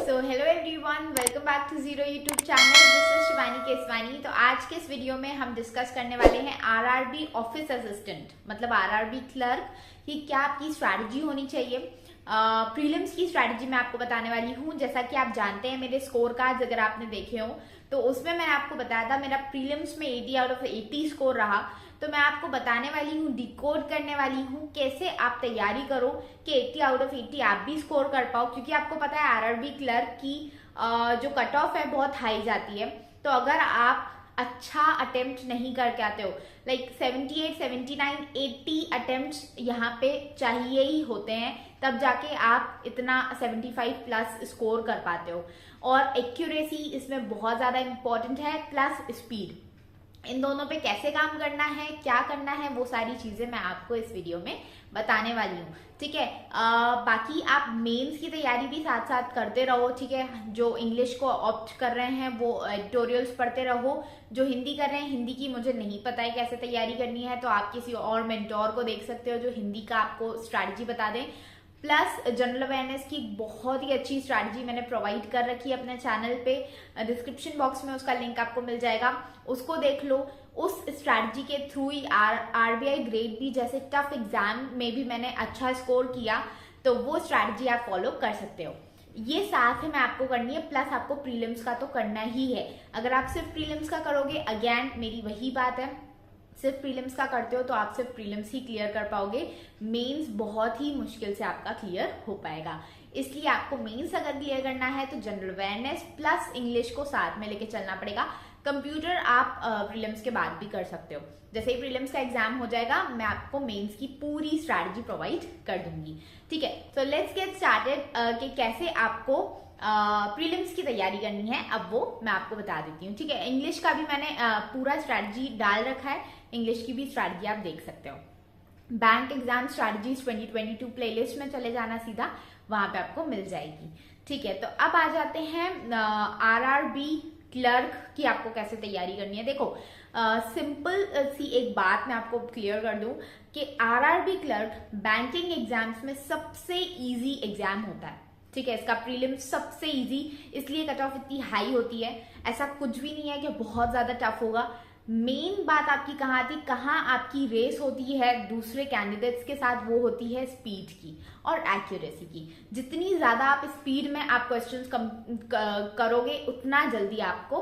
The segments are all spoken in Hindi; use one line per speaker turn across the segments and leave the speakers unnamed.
So hello everyone, welcome back to Zero YouTube channel. This is Shivani Keswani. तो आज के इस वीडियो में हम डिस्कस करने वाले हैं आरआरबी ऑफिस असिस्टेंट मतलब आरआरबी क्लर्क की क्या आपकी स्ट्रैटेजी होनी चाहिए। प्रीलिम्स की स्ट्रैटेजी मैं आपको बताने वाली हूँ। जैसा कि आप जानते हैं, मेरे स्कोर कार्ड्स अगर आपने देखे हो तो उसमें मैंने आपको बताया था मेरा प्रीलिम्स में 80 आउट ऑफ 80 स्कोर रहा। तो मैं आपको बताने वाली हूँ, डिकोड करने वाली हूँ कैसे आप तैयारी करो कि 80 आउट ऑफ 80 आप भी स्कोर कर पाओ। क्योंकि आपको पता है आरआरबी क्लर्क की जो कट ऑफ है बहुत हाई जाती है। तो अगर आप अच्छा अटेम्प्ट नहीं करके आते हो, लाइक 78, 79, 80 अटेम्प्ट्स यहाँ पे चाहिए ही होते हैं, तब जाके आप इतना 75 प्लस स्कोर कर पाते हो। और एक्यूरेसी इसमें बहुत ज्यादा इंपॉर्टेंट है, प्लस स्पीड। इन दोनों पे कैसे काम करना है, क्या करना है, वो सारी चीजें मैं आपको इस वीडियो में बताने वाली हूँ। ठीक है। बाकी आप मेंस की तैयारी भी साथ साथ करते रहो। ठीक है। जो इंग्लिश को ऑप्ट कर रहे हैं वो एडिटोरियल्स पढ़ते रहो। जो हिंदी कर रहे हैं, हिंदी की मुझे नहीं पता है कैसे तैयारी करनी है, तो आप किसी और मेंटोर को देख सकते हो जो हिंदी का आपको स्ट्रैटेजी बता दें। प्लस जनरल अवेयरनेस की बहुत ही अच्छी स्ट्रैटेजी मैंने प्रोवाइड कर रखी है अपने चैनल पे। डिस्क्रिप्शन बॉक्स में उसका लिंक आपको मिल जाएगा, उसको देख लो। उस स्ट्रैटेजी के थ्रू ही आरबीआई ग्रेड बी जैसे टफ एग्जाम में भी मैंने अच्छा स्कोर किया, तो वो स्ट्रैटेजी आप फॉलो कर सकते हो। ये साथ में आपको करनी है, प्लस आपको प्रीलिम्स का तो करना ही है। अगर आप सिर्फ प्रीलिम्स का करोगे, अगेन मेरी वही बात है, सिर्फ प्रीलिम्स का करते हो तो आप सिर्फ प्रीलिम्स ही क्लियर कर पाओगे। मेंस बहुत ही मुश्किल से आपका क्लियर हो पाएगा। इसलिए आपको मेंस अगर क्लियर करना है तो जनरल अवेयरनेस प्लस इंग्लिश को साथ में लेके चलना पड़ेगा। कंप्यूटर आप प्रीलिम्स के बाद भी कर सकते हो। जैसे ही प्रीलिम्स का एग्जाम हो जाएगा, मैं आपको मेंस की पूरी स्ट्रैटेजी प्रोवाइड कर दूंगी। ठीक है। सो लेट्स गेट स्टार्टेड कि कैसे आपको प्रीलिम्स की तैयारी करनी है। अब वो मैं आपको बता देती हूँ। ठीक है। इंग्लिश का भी मैंने पूरा स्ट्रैटेजी डाल रखा है, इंग्लिश की भी स्ट्रैटेजी आप देख सकते हो। बैंक एग्जाम स्ट्रैटेजीज 2022 प्लेलिस्ट में चले जाना, सीधा वहां पे आपको मिल जाएगी। ठीक है। तो अब आ जाते हैं आरआरबी क्लर्क की आपको कैसे तैयारी करनी है। देखो, सिंपल सी एक बात मैं आपको क्लियर कर दूं कि आरआरबी क्लर्क बैंकिंग एग्जाम्स में सबसे इजी एग्जाम होता है। ठीक है। इसका प्रीलिम सबसे इजी, इसलिए कट ऑफ इतनी हाई होती है। ऐसा कुछ भी नहीं है कि बहुत ज्यादा टफ होगा। मेन बात आपकी कहाँ आती, कहाँ आपकी रेस होती है दूसरे कैंडिडेट्स के साथ, वो होती है स्पीड की और एक्यूरेसी की। जितनी ज्यादा आप स्पीड में आप क्वेश्चंस करोगे, उतना जल्दी आपको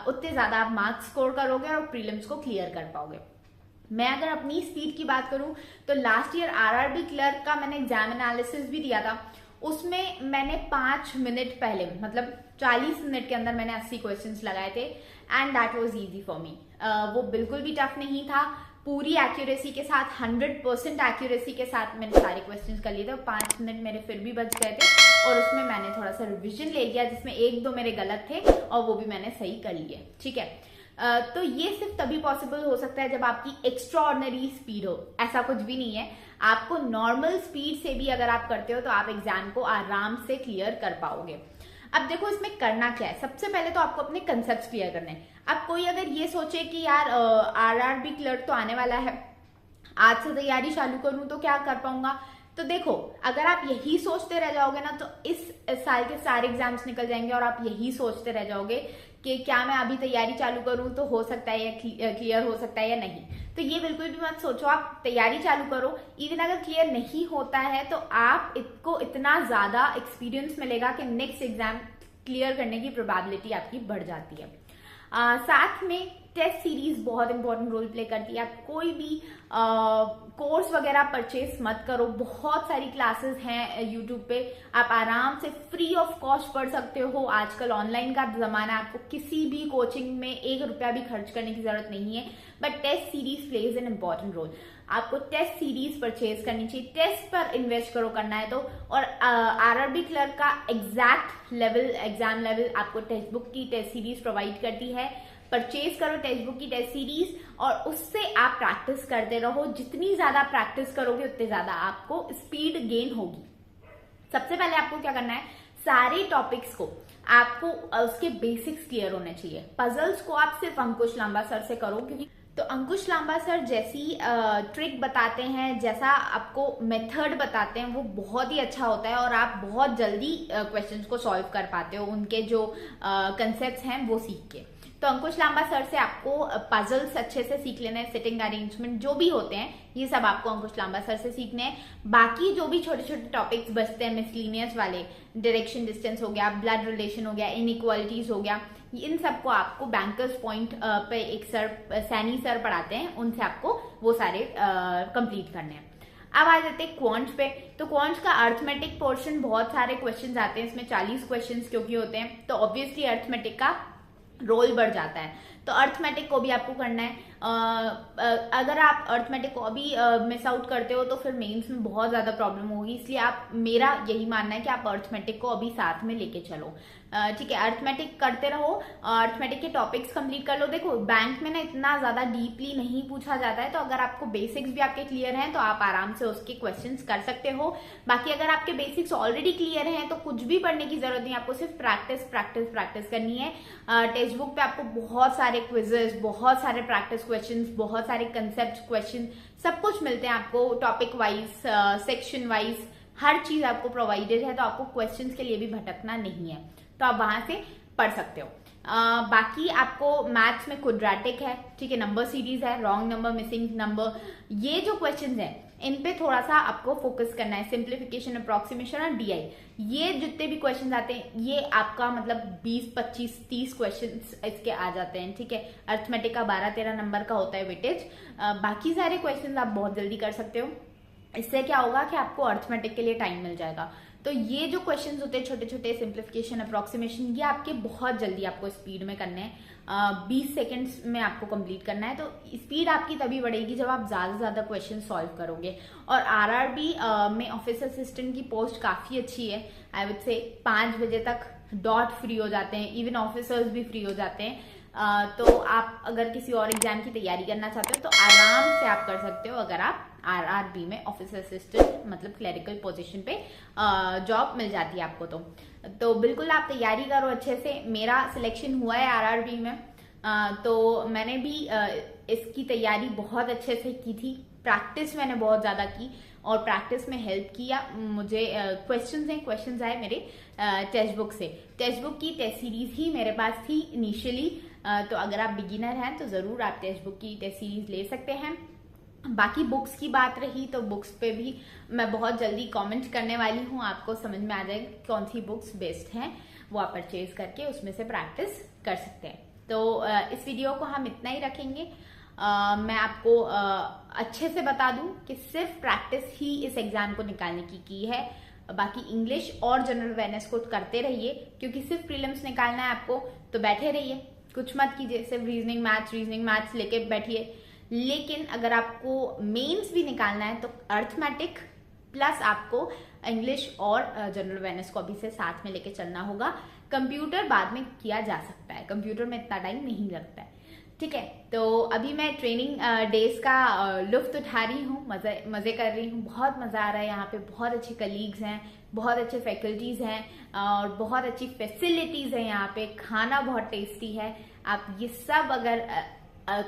उतने ज्यादा आप मार्क्स स्कोर करोगे और प्रीलिम्स को क्लियर कर पाओगे। मैं अगर अपनी स्पीड की बात करूं तो लास्ट ईयर आरआरबी क्लर्क का मैंने एग्जाम एनालिसिस भी दिया था। उसमें मैंने 5 मिनट पहले, मतलब 40 मिनट के अंदर मैंने 80 क्वेश्चंस लगाए थे, and that was easy for me. वो बिल्कुल भी टफ नहीं था। पूरी एक्यूरेसी के साथ, 100% एक्यूरेसी के साथ मैंने सारे क्वेश्चंस कर लिए थे। 5 मिनट मेरे फिर भी बच गए थे, और उसमें मैंने थोड़ा सा रिविजन ले लिया, जिसमें 1-2 मेरे गलत थे और वो भी मैंने सही कर लिए। ठीक है। तो ये सिर्फ तभी पॉसिबल हो सकता है जब आपकी एक्स्ट्रा ऑर्डिनरी स्पीड हो। ऐसा कुछ भी नहीं है। आपको नॉर्मल स्पीड से भी अगर आप करते हो तो आप एग्जाम को आराम से क्लियर कर पाओगे। अब देखो, इसमें करना क्या है। सबसे पहले तो आपको अपने कंसेप्ट क्लियर करने हैं। अब कोई अगर ये सोचे कि यार आरआरबी क्लर्क तो आने वाला है, आज से तैयारी चालू करूं तो क्या कर पाऊंगा, तो देखो, अगर आप यही सोचते रह जाओगे ना, तो इस साल के सारे एग्जाम्स निकल जाएंगे और आप यही सोचते रह जाओगे कि क्या मैं अभी तैयारी चालू करूं तो हो सकता है या क्लियर हो सकता है या नहीं। तो ये बिल्कुल भी मत सोचो, आप तैयारी चालू करो। इवन अगर क्लियर नहीं होता है तो आप इसको इतना ज्यादा एक्सपीरियंस मिलेगा कि नेक्स्ट एग्जाम क्लियर करने की प्रोबेबिलिटी आपकी बढ़ जाती है। साथ में टेस्ट सीरीज बहुत इंपॉर्टेंट रोल प्ले करती है। आप कोई भी कोर्स वगैरह परचेस मत करो। बहुत सारी क्लासेस हैं यूट्यूब पे, आप आराम से फ्री ऑफ कॉस्ट पढ़ सकते हो। आजकल ऑनलाइन का जमाना है, आपको किसी भी कोचिंग में 1 रुपया भी खर्च करने की जरूरत नहीं है। But test series plays an important role. आपको टेस्ट सीरीज परचेज करनी चाहिए, टेस्ट पर इन्वेस्ट करो करना है तो। और आरआरबी क्लर्क का एग्जैक्ट लेवल, एग्जाम लेवल आपको टेक्स्ट बुक की टेस्ट सीरीज प्रोवाइड करती है। परचेज करो टेक्स्ट बुक की टेस्ट सीरीज, और उससे आप प्रैक्टिस करते रहो। जितनी ज्यादा प्रैक्टिस करोगे, उतने ज्यादा आपको स्पीड गेन होगी। सबसे पहले आपको क्या करना है, सारे टॉपिक्स को आपको उसके बेसिक्स क्लियर होने चाहिए। पजल्स को आप सिर्फ अंकुश लांबा सर से करो, क्योंकि तो अंकुश लांबा सर जैसी ट्रिक बताते हैं, जैसा आपको मेथड बताते हैं, वो बहुत ही अच्छा होता है और आप बहुत जल्दी क्वेश्चंस को सॉल्व कर पाते हो, उनके जो कंसेप्ट्स हैं वो सीख के। तो अंकुश लांबा सर से आपको पजल्स अच्छे से सीख लेना है, सिटिंग अरेंजमेंट जो भी होते हैं ये सब आपको अंकुश लांबा सर से सीखने हैं। बाकी जो भी छोटे छोटे टॉपिक्स बचते हैं मिसलिनियस वाले, डायरेक्शन डिस्टेंस हो गया, ब्लड रिलेशन हो गया, इनइक्वालिटीज हो गया, इन सबको आपको बैंकर्स पॉइंट पे एक सर सैनी सर पढ़ाते हैं, उनसे आपको वो सारे कंप्लीट करने हैं। अब आ जाते हैं क्वांट्स पे। तो क्वांट्स का अर्थमेटिक पोर्शन बहुत सारे क्वेश्चंस आते हैं, इसमें 40 क्वेश्चंस क्योंकि होते हैं, तो ऑब्वियसली अर्थमेटिक का रोल बढ़ जाता है। तो अर्थमेटिक को भी आपको करना है। अगर आप अर्थमेटिक को अभी मिस आउट करते हो तो फिर मेंस में बहुत ज्यादा प्रॉब्लम होगी, इसलिए आप, मेरा यही मानना है कि आप अर्थमेटिक को अभी साथ में लेके चलो। ठीक है, अर्थमेटिक करते रहो, अर्थमेटिक के टॉपिक्स कंप्लीट कर लो। देखो बैंक में ना इतना ज्यादा डीपली नहीं पूछा जाता है, तो अगर आपको बेसिक्स भी आपके क्लियर हैं तो आप आराम से उसके क्वेश्चंस कर सकते हो। बाकी अगर आपके बेसिक्स ऑलरेडी क्लियर हैं तो कुछ भी पढ़ने की जरूरत नहीं, आपको सिर्फ प्रैक्टिस प्रैक्टिस प्रैक्टिस करनी है। टेक्स्ट बुक पे आपको बहुत सारे क्विजेस, बहुत सारे प्रैक्टिस क्वेश्चंस, बहुत सारे कंसेप्ट क्वेश्चन, सब कुछ मिलते हैं आपको टॉपिक वाइज, सेक्शन वाइज, हर चीज आपको प्रोवाइडेड है, तो आपको क्वेश्चंस के लिए भी भटकना नहीं है, तो आप वहां से पढ़ सकते हो। बाकी आपको मैथ्स में क्वाड्रेटिक है, ठीक है, नंबर सीरीज है, रॉन्ग नंबर, मिसिंग नंबर, ये जो क्वेश्चंस हैं इन पे थोड़ा सा आपको फोकस करना है। सिंप्लीफिकेशन, अप्रोक्सीमेशन और डीआई, ये जितने भी क्वेश्चंस आते हैं ये आपका मतलब 20, 25, 30 क्वेश्चंस इसके आ जाते हैं, ठीक है। अर्थमेटिक का 12-13 नंबर का होता है वेटेज। बाकी सारे क्वेश्चंस आप बहुत जल्दी कर सकते हो। इससे क्या होगा कि आपको अर्थमेटिक के लिए टाइम मिल जाएगा। तो ये जो क्वेश्चंस होते हैं छोटे छोटे, सिंप्लीफिकेशन, अप्रोक्सीमेशन, ये आपके बहुत जल्दी आपको स्पीड में करने हैं, 20 सेकेंड्स में आपको कंप्लीट करना है। तो स्पीड आपकी तभी बढ़ेगी जब आप ज्यादा से ज्यादा क्वेश्चन सॉल्व करोगे। और आरआरबी में ऑफिस असिस्टेंट की पोस्ट काफी अच्छी है, आई वुड से 5 बजे तक डॉट फ्री हो जाते हैं, इवन ऑफिसर्स भी फ्री हो जाते हैं। तो आप अगर किसी और एग्जाम की तैयारी करना चाहते हो तो आराम से आप कर सकते हो, अगर आप आरआरबी में ऑफिस असिस्टेंट मतलब क्लरिकल पोजीशन पे जॉब मिल जाती है आपको। तो बिल्कुल आप तैयारी करो अच्छे से। मेरा सिलेक्शन हुआ है आरआरबी में, तो मैंने भी इसकी तैयारी बहुत अच्छे से की थी, प्रैक्टिस मैंने बहुत ज्यादा की और प्रैक्टिस में हेल्प किया मुझे। क्वेश्चंस आए मेरे टेक्स्ट बुक से, टेक्स्ट बुक की टेस्ट सीरीज ही मेरे पास थी इनिशियली। तो अगर आप बिगिनर हैं तो जरूर आप टेक्स्ट बुक की टेस्ट सीरीज ले सकते हैं। बाकी बुक्स की बात रही तो बुक्स पे भी मैं बहुत जल्दी कमेंट करने वाली हूँ, आपको समझ में आ जाएगा कौन सी बुक्स बेस्ट हैं, वो आप परचेज करके उसमें से प्रैक्टिस कर सकते हैं। तो इस वीडियो को हम इतना ही रखेंगे। मैं आपको अच्छे से बता दूं कि सिर्फ प्रैक्टिस ही इस एग्जाम को निकालने की है। बाकी इंग्लिश और जनरल अवेयरनेस को करते रहिए, क्योंकि सिर्फ प्रीलिम्स निकालना है आपको, तो बैठे रहिए, कुछ मत कीजिए, सिर्फ रीजनिंग मैथ्स लेके बैठिए। लेकिन अगर आपको मेंस भी निकालना है तो अर्थमेटिक प्लस आपको इंग्लिश और जनरल अवेयरनेस को अभी से साथ में लेके चलना होगा। कंप्यूटर बाद में किया जा सकता है, कंप्यूटर में इतना टाइम नहीं लगता है, ठीक है। तो अभी मैं ट्रेनिंग डेज का लुफ्त उठा रही हूँ, मजे कर रही हूँ, बहुत मजा आ रहा है। यहाँ पे बहुत अच्छे कलीग्स हैं, बहुत अच्छे फैकल्टीज हैं और बहुत अच्छी फैसिलिटीज है। यहाँ पे खाना बहुत टेस्टी है। आप ये सब अगर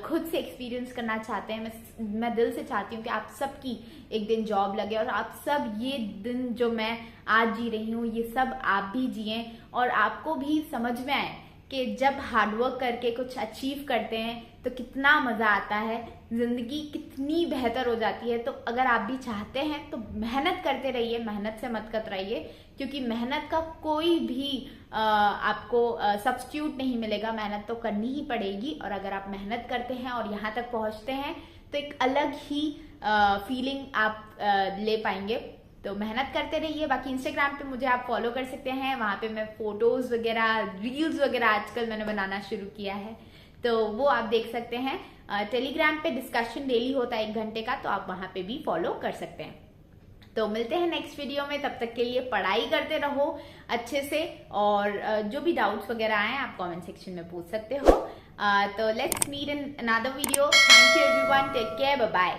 खुद से एक्सपीरियंस करना चाहते हैं, मैं दिल से चाहती हूँ कि आप सबकी एक दिन जॉब लगे और आप सब ये दिन जो मैं आज जी रही हूँ ये सब आप भी जिए और आपको भी समझ में आए कि जब हार्डवर्क करके कुछ अचीव करते हैं तो कितना मजा आता है, जिंदगी कितनी बेहतर हो जाती है। तो अगर आप भी चाहते हैं तो मेहनत करते रहिए, मेहनत से मत कतराइए, क्योंकि मेहनत का कोई भी आपको सब्स्टिट्यूट नहीं मिलेगा, मेहनत तो करनी ही पड़ेगी। और अगर आप मेहनत करते हैं और यहाँ तक पहुँचते हैं तो एक अलग ही फीलिंग आप ले पाएंगे। तो मेहनत करते रहिए। बाकी इंस्टाग्राम पे मुझे आप फॉलो कर सकते हैं, वहां पे मैं फोटोज वगैरह, रील्स वगैरह आजकल मैंने बनाना शुरू किया है, तो वो आप देख सकते हैं। टेलीग्राम पे डिस्कशन डेली होता है 1 घंटे का, तो आप वहां पे भी फॉलो कर सकते हैं। तो मिलते हैं नेक्स्ट वीडियो में, तब तक के लिए पढ़ाई करते रहो अच्छे से और जो भी डाउट्स वगैरह आए आप कमेंट सेक्शन में पूछ सकते हो। तो let's meet in another video. Thank you everyone, take care, bye bye.